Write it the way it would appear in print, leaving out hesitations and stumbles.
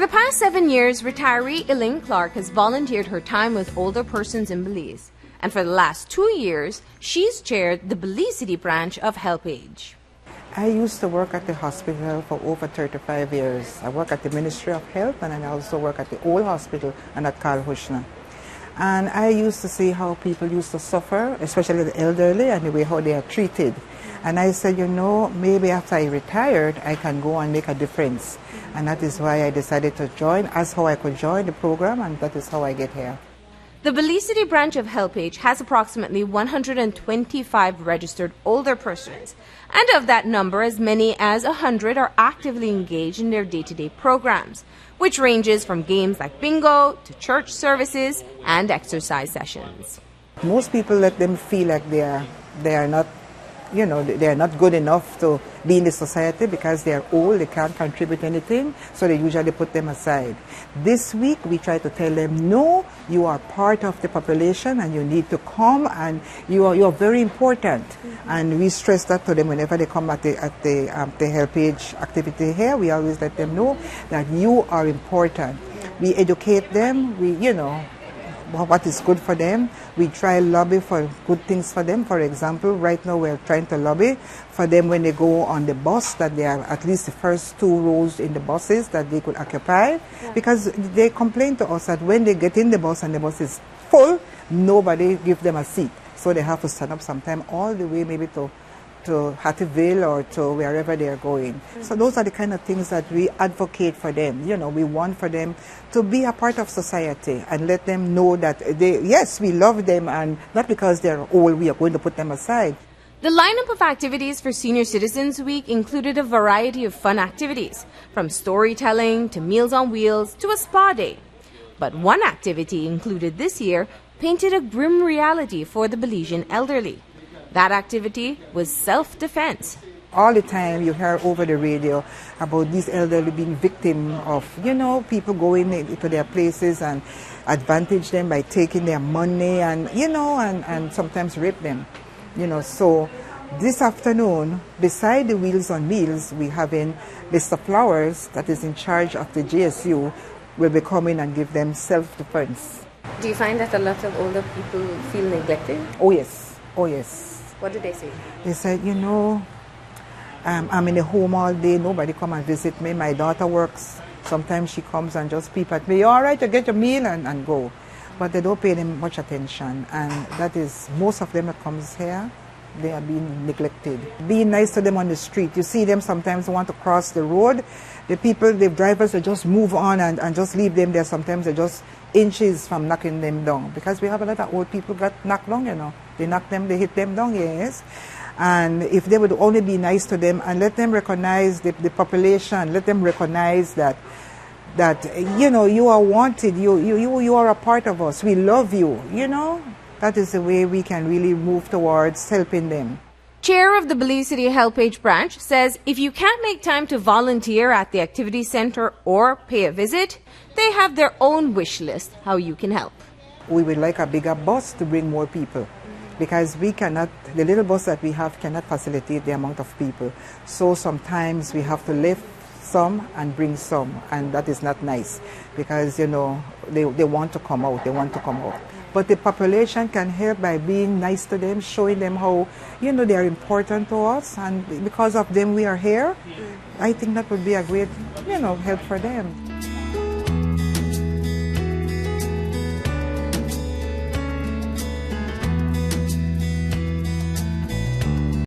the past 7 years, retiree Elaine Clark has volunteered her time with older persons in Belize. And for the last 2 years, she's chaired the Belize City branch of HelpAge. I used to work at the hospital for over 35 years. I work at the Ministry of Health, and I also work at the old hospital and at Carl Hushner. And I used to see how people used to suffer, especially the elderly, and the way how they are treated. And I said, you know, maybe after I retired, I can go and make a difference. And that is why I decided to join, as how I could join the program, and that is how I get here. The Belize City branch of HelpAge has approximately 125 registered older persons, and of that number, as many as 100 are actively engaged in their day-to-day programs, which ranges from games like bingo to church services and exercise sessions. Most people let them feel like they are not, you know, they are not good enough to be in the society because they are old, they can't contribute anything, so they usually put them aside. This week we try to tell them, no, you are part of the population and you need to come, and you are very important. And we stress that to them whenever they come at the HelpAge activity here. We always let them know that you are important. We educate them, what is good for them. We try lobby for good things for them. For example, right now we're trying to lobby for them when they go on the bus, that they have at least the first 2 rows in the buses that they could occupy. Because they complain to us that when they get in the bus and the bus is full, nobody gives them a seat. So they have to stand up sometime all the way maybe to Hattieville or to wherever they are going. So those are the kind of things that we advocate for them. You know, we want for them to be a part of society and let them know that yes, we love them, and not because they're old we are going to put them aside. The lineup of activities for Senior Citizens Week included a variety of fun activities, from storytelling to Meals on Wheels to a spa day. But one activity included this year painted a grim reality for the Belizean elderly. That activity was self-defense. All the time you hear over the radio about these elderly being victim of, people going into their places and advantage them by taking their money and sometimes rape them. So this afternoon, beside the Wheels on Meals, we having Mr. Flowers, that is in charge of the GSU, will be coming and give them self-defense. Do you find that a lot of older people feel neglected? Oh yes, oh yes. What did they say? They said, I'm in the home all day, nobody come and visit me. My daughter works. Sometimes she comes and just peep at me. You all right, you get your meal and go. But they don't pay them much attention. And that is, most of them that comes here, they are being neglected. Being nice to them on the street. You see them sometimes want to cross the road. The drivers, they just move on and just leave them there. Sometimes they're just inches from knocking them down. Because we have a lot of old people got knocked down, They knock them, they hit them down, yes. And if they would only be nice to them and let them recognize the population, let them recognize that you are wanted, you are a part of us, we love you, That is the way we can really move towards helping them. Chair of the Belize City HelpAge branch says if you can't make time to volunteer at the activity center or pay a visit, they have their own wish list how you can help. We would like a bigger bus to bring more people, because the little bus that we have cannot facilitate the amount of people. So sometimes we have to lift some and bring some, and that is not nice because, they want to come out, But the population can help by being nice to them, showing them how, they are important to us, and because of them we are here. I think that would be a great, help for them.